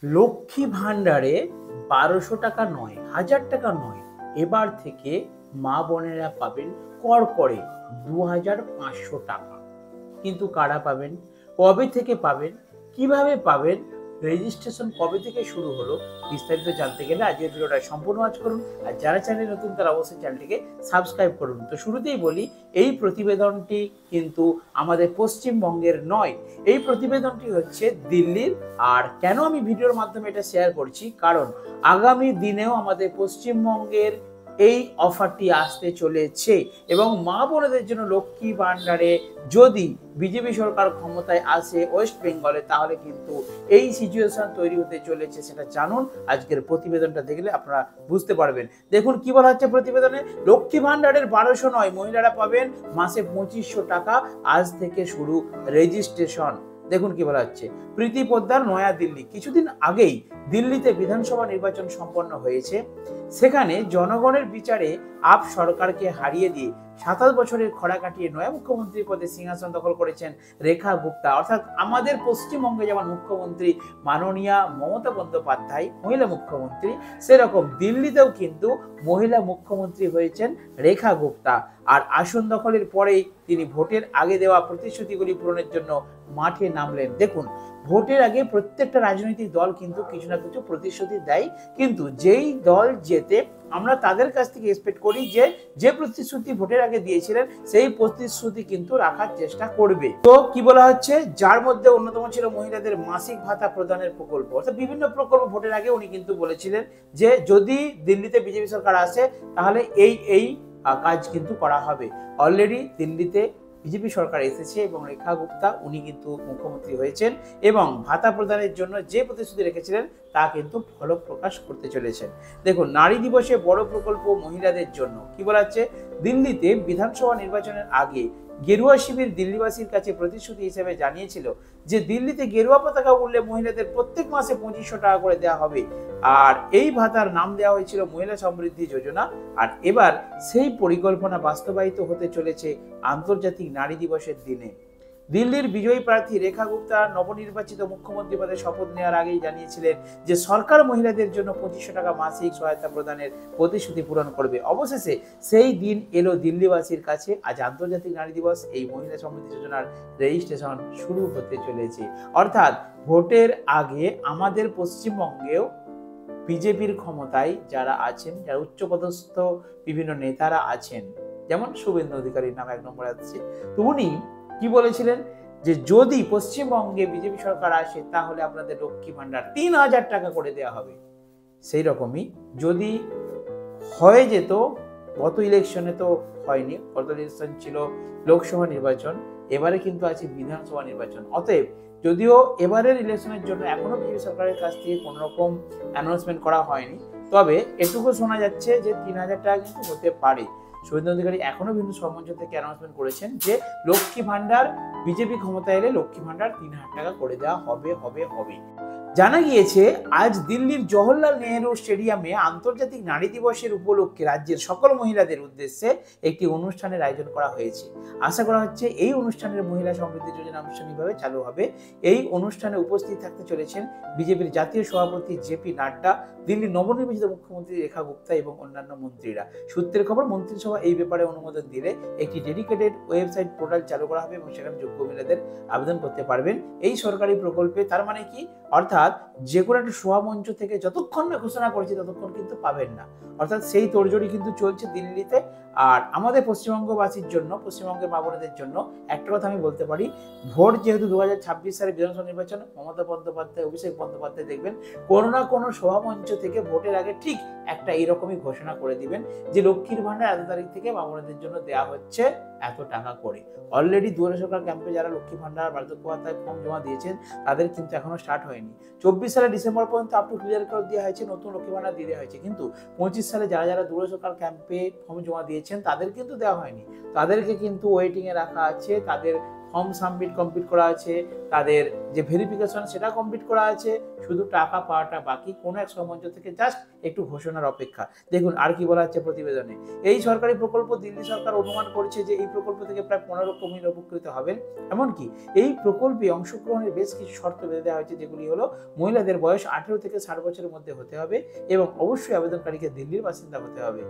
লক্ষ্মী ভাণ্ডারে ১২০০ টাকা নয়, ১০০০ টাকা নয়, এবার থেকে মা বোনেরা পাবেন কড়কড়ে ২৫০০ টাকা। কিন্তু কারা পাবেন, কবে থেকে পাবেন, কিভাবে পাবেন, রেজিস্ট্রেশন কবে থেকে শুরু হলো, বিস্তারিত জানতে গেলে আজকের ভিডিওটা সম্পূর্ণ ওয়াচ করুন। আর যারা চ্যানেলে নতুন তারা অবশ্যই চ্যানেলটিকে সাবস্ক্রাইব করুন। তো শুরুতেই বলি, এই প্রতিবেদনটি কিন্তু আমাদের পশ্চিমবঙ্গের নয়, এই প্রতিবেদনটি হচ্ছে দিল্লির। আর কেন আমি ভিডিওর মাধ্যমে এটা শেয়ার করছি, কারণ আগামী দিনেও আমাদের পশ্চিমবঙ্গের এই অফারটি আসতে চলেছে এবং মা বোনেদের জন্য লক্ষ্মী ভাণ্ডারে যদি বিজেপি সরকার ক্ষমতায় আসে ওয়েস্ট বেঙ্গলে, তাহলে কিন্তু এই সিচুয়েশন তৈরি হতে চলেছে। সেটা জানুন, আজকের প্রতিবেদনটা দেখলে আপনারা বুঝতে পারবেন। দেখুন কি বলা হচ্ছে প্রতিবেদনে, লক্ষ্মী ভাণ্ডারের ১২০০ নয়, মহিলারা পাবেন মাসে ২৫০০ টাকা, আজ থেকে শুরু রেজিস্ট্রেশন। দেখুন কি বলা হচ্ছে, প্রীতি পোদ্দার, নয়া দিল্লি। কিছুদিন আগেই দিল্লিতে বিধানসভা নির্বাচন সম্পন্ন হয়েছে। সেখানে জনগণের বিচারে আপ সরকারকে হারিয়ে দিয়ে ২৭ বছরের খরা কাটিয়ে নয়া মুখ্যমন্ত্রী পদে সিংহাসন দখল করেছেন রেখা গুপ্তা। অর্থাৎ আমাদের পশ্চিমবঙ্গে যেমন মুখ্যমন্ত্রী মাননীয়া মমতা বন্দ্যোপাধ্যায় মহিলা মুখ্যমন্ত্রী, সেরকম দিল্লিতেও কিন্তু মহিলা মুখ্যমন্ত্রী হয়েছেন রেখা গুপ্তা। আর আসন দখলের পরেই তিনি ভোটের আগে দেওয়া প্রতিশ্রুতিগুলি পূরণের জন্য মাঠে নামলেন। দেখুন, ভোটের আগে প্রত্যেকটা রাজনৈতিক দল কিন্তু কিছু না কিছু প্রতিশ্রুতি দেয়, কিন্তু যেই দল জেতে আমরা তাদের কাছ থেকে এক্সপেক্ট করি যে প্রতিশ্রুতি ভোটের আগে দিয়েছিলেন সেই প্রতিশ্রুতি কিন্তু রাখার চেষ্টা করবে। তো কি বলা হচ্ছে, যার মধ্যে অন্যতম ছিল মহিলাদের মাসিক ভাতা প্রদানের প্রকল্প। অর্থাৎ বিভিন্ন প্রকল্প ভোটের আগে উনি কিন্তু বলেছিলেন যে যদি দিল্লিতে বিজেপি সরকার আসে তাহলে এই কাজ কিন্তু করা হবে। অলরেডি দিল্লিতে বিজেপি সরকার এসেছে এবং রেখা গুপ্তা উনি কিন্তু মুখ্যমন্ত্রী হয়েছেন এবং ভাতা প্রদানের জন্য যে প্রতিশ্রুতি রেখেছিলেন তা কিন্তু ফলক প্রকাশ করতে চলেছেন। দেখুন, নারী দিবসে বড় প্রকল্প মহিলাদের জন্য। কি বলা হচ্ছে, দিল্লিতে বিধানসভা নির্বাচনের আগে গেরুয়া শিবির দিল্লিবাসীর কাছে প্রতিশ্রুতি হিসেবে জানিয়েছিল যে দিল্লিতে গেরুয়া পতাকা উড়লে মহিলাদের প্রত্যেক মাসে ২৫০০ টাকা করে দেওয়া হবে। আর এই ভাতার নাম দেওয়া হয়েছিল মহিলা সমৃদ্ধি যোজনা। আর এবার সেই পরিকল্পনা বাস্তবায়িত হতে চলেছে আন্তর্জাতিক নারী দিবসের দিনে। দিল্লির বিজয়ী প্রার্থী রেখা গুপ্তা নবনির্বাচিত মুখ্যমন্ত্রী পদে শপথ নেওয়ার আগেই জানিয়েছিলেন যে সরকার মহিলাদের জন্য ২৫০০ টাকা মাসিক সহায়তা প্রদানের প্রতিশ্রুতি পূরণ করবে। অবশেষে সেই দিন এলো দিল্লিবাসীর কাছে। আজ আন্তর্জাতিক নারী দিবস, এই মহিলা সমৃদ্ধি যোজনার রেজিস্ট্রেশন শুরু হতে চলেছে। অর্থাৎ ভোটের আগে আমাদের পশ্চিমবঙ্গেও বিজেপির ক্ষমতায় যারা আছেন, যারা উচ্চপদস্থ বিভিন্ন নেতারা আছেন, যেমন শুভেন্দু অধিকারীর নাম ১ নম্বরে আসছে, তো উনি কি বলেছিলেন যে যদি পশ্চিমবঙ্গে বিজেপি সরকার আসে তাহলে আপনাদের লক্ষ্মী ভাণ্ডার ৩০০০ টাকা করে দেওয়া হবে। সেই রকমই যদি হয়ে যেত, গত ইলেকশনে তো হয়নি, গত ইলেকশন ছিল লোকসভা নির্বাচন, এবারে কিন্তু আছে বিধানসভা নির্বাচন। অতএব যদিও এবারের ইলেকশনের জন্য এখনো বিজেপি সরকারের কাছ থেকে কোনো রকম অ্যানাউন্সমেন্ট করা হয়নি, তবে এটুকু শোনা যাচ্ছে যে ৩০০০ টাকা কিন্তু হতে পারে। শুভেন্দু অধিকারী এখনো বিভিন্ন সমাজ থেকে অ্যানাউন্সমেন্ট করেছেন যে লক্ষ্মী ভাণ্ডার, বিজেপি ক্ষমতায় এলে লক্ষ্মী ভাণ্ডার ৩০০০ টাকা করে দেওয়া হবে। জানা গিয়েছে আজ দিল্লির জওহরলাল নেহেরু স্টেডিয়ামে আন্তর্জাতিক নারী দিবসের উপলক্ষে রাজ্যের সকল মহিলাদের উদ্দেশ্যে একটি অনুষ্ঠানের আয়োজন করা হয়েছে। আশা করা হচ্ছে এই অনুষ্ঠানের মহিলা সমৃদ্ধি যোজনা আনুষ্ঠানিকভাবে চালু হবে। এই অনুষ্ঠানে উপস্থিত থাকতে চলেছেন বিজেপির জাতীয় সভাপতি জেপি নাড্ডা, দিল্লির নবনির্বাচিত মুখ্যমন্ত্রী রেখা গুপ্তা এবং অন্যান্য মন্ত্রীরা। সূত্রের খবর, মন্ত্রিসভা এই ব্যাপারে অনুমোদন দিলে একটি ডেডিকেটেড ওয়েবসাইট পোর্টাল চালু করা হবে এবং সেখানে যোগ্য মহিলাদের আবেদন করতে পারবেন এই সরকারি প্রকল্পে। তার মানে কি, অর্থাৎ যে কোনো একটা সভা মঞ্চ থেকে যতক্ষণ না ঘোষণা করেছে ততক্ষণ কিন্তু পাবেন না। অর্থাৎ সেই তোড়জোড়ি কিন্তু চলছে দিল্লিতে। আর আমাদের পশ্চিমবঙ্গবাসীর জন্য, পশ্চিমবঙ্গের মা বোনেদের জন্য একটা কথা আমি বলতে পারি, ভোট যেহেতু ২০২৬ সালে বিধানসভা নির্বাচন, মমতা বন্দ্যোপাধ্যায়, অভিষেক বন্দ্যোপাধ্যায় দেখবেন কোনো না কোনো সভা মঞ্চ থেকে ভোটের আগে ঠিক একটা এইরকমই ঘোষণা করে দিবেন যে লক্ষ্মীর ভাণ্ডার এত তারিখ থেকে মা বোনেদের জন্য দেওয়া হচ্ছে এত টাকা করে। অলরেডি দুয়ারে সরকার ক্যাম্পে যারা লক্ষ্মী ভাণ্ডার, বার্ধক্য ভাতায় ফর্ম জমা দিয়েছেন তাদের কিন্তু এখনো স্টার্ট হয়নি। ২৪ সালে ডিসেম্বর পর্যন্ত আপ টু ক্লিয়ার করে দেওয়া হয়েছে, নতুন লক্ষ্মী ভাণ্ডার দিয়ে দেওয়া হয়েছে, কিন্তু ২৫ সালে যারা দুয়ারে সরকার ক্যাম্পে ফর্ম জমা দিয়েছেন তাদের কিন্তু দেওয়া হয়নি। তাদেরকে কিন্তু ওয়েটিং এ রাখা আছে, তাদের ফর্ম সাবমিট কমপ্লিট করা আছে, তাদের যে ভেরিফিকেশন সেটা কমপ্লিট করা আছে, শুধু টাকা পাওয়াটা বাকি। কোনো এক মঞ্চ থেকে জাস্ট একটু ঘোষণার অপেক্ষা। দেখুন আর কি বলা হচ্ছে প্রতিবেদনে। এই সরকারি প্রকল্প দিল্লি সরকার অনুমান করছে যে এই প্রকল্প থেকে প্রায় 15 লক্ষ মহিলা উপকৃত হবেন। এমনকি এই প্রকল্পে অংশগ্রহণের বেশ কিছু শর্ত বেঁধে দেওয়া হয়েছে, যেগুলি হলো মহিলাদের বয়স 18 থেকে 60 বছরের মধ্যে হতে হবে এবং অবশ্যই আবেদনকারীকে দিল্লির বাসিন্দা হতে হবে।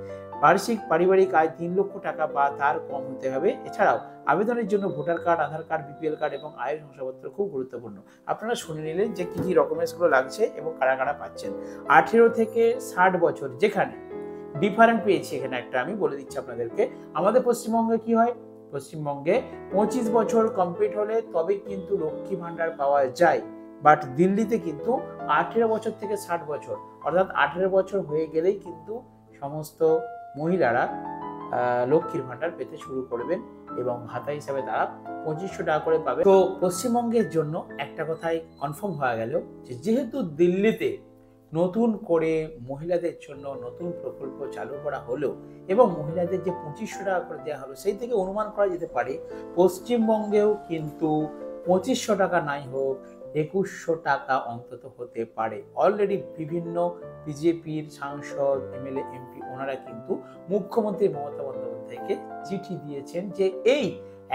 বার্ষিক পারিবারিক আয় 3 লক্ষ টাকা বা তার কম হতে হবে। এছাড়াও আবেদনের জন্য ভোটার কার্ড, আধার কার্ড, বিপিএল কার্ড এবং আয়ের শংসাপত্র খুব গুরুত্বপূর্ণ। আপনারা শুনে নিলেন যে কি কি ডকুমেন্টসগুলো লাগছে এবং কারা কারা পাচ্ছেন। 18 থেকে 60 বছর, যেখানে ডিফারেন্ট পেয়েছি এখানে একটা আমি বলে দিচ্ছি আপনাদেরকে। আমাদের পশ্চিমবঙ্গে কি হয়, পশ্চিমবঙ্গে 25 বছর কমপ্লিট হলে তবে কিন্তু লক্ষ্মী ভান্ডার পাওয়া যায়, বাট দিল্লিতে কিন্তু 18 বছর থেকে 60 বছর, অর্থাৎ 18 বছর হয়ে গেলেই কিন্তু সমস্ত মহিলারা লক্ষ্মীর ভান্ডার পেতে শুরু করবেন এবং ভাতা হিসাবে তারা 2500 টাকা করে পাবে। তো পশ্চিমবঙ্গের জন্য একটা কথাই কনফার্ম হয়ে গেল যে যেহেতু দিল্লিতে নতুন করে মহিলাদের জন্য নতুন প্রকল্প চালু করা হলো এবং মহিলাদের যে 2500 টাকা করে দেওয়া হলো, সেই থেকে অনুমান করা যেতে পারে পশ্চিমবঙ্গেও কিন্তু 2500 টাকা নাই হোক 2100 টাকা অন্তত হতে পারে। অলরেডি বিভিন্ন বিজেপির সাংসদ, এমএলএ, এমপি ওনারা কিন্তু মুখ্যমন্ত্রী মমতা বন্দ্যোপাধ্যায়কে চিঠি দিয়েছেন যে এই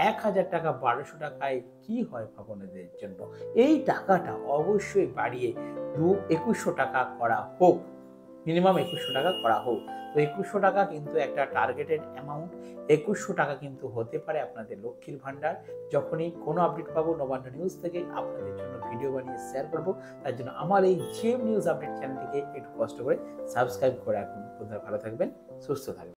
1000 টাকা 1200 টাকায় কি হয় ভাবনেদের জন্য, এই টাকাটা অবশ্যই বাড়িয়ে 2100 টাকা করা হোক, মিনিমাম 2100 টাকা করা হোক। তো 2100 টাকা কিন্তু একটা টার্গেটেড অ্যামাউন্ট। 2100 টাকা কিন্তু হতে পারে আপনাদের লক্ষ্মীর ভান্ডার। যখনই কোনো আপডেট পাবো নবান্ন নিউজ থেকে আপনাদের জন্য ভিডিও বানিয়ে শেয়ার করব। তার জন্য আমার এই জিএম নিউজ আপডেট চ্যানেলটিকে একটু কষ্ট করে সাবস্ক্রাইব করে রাখুন। আপনারা ভালো থাকবেন, সুস্থ থাকবেন।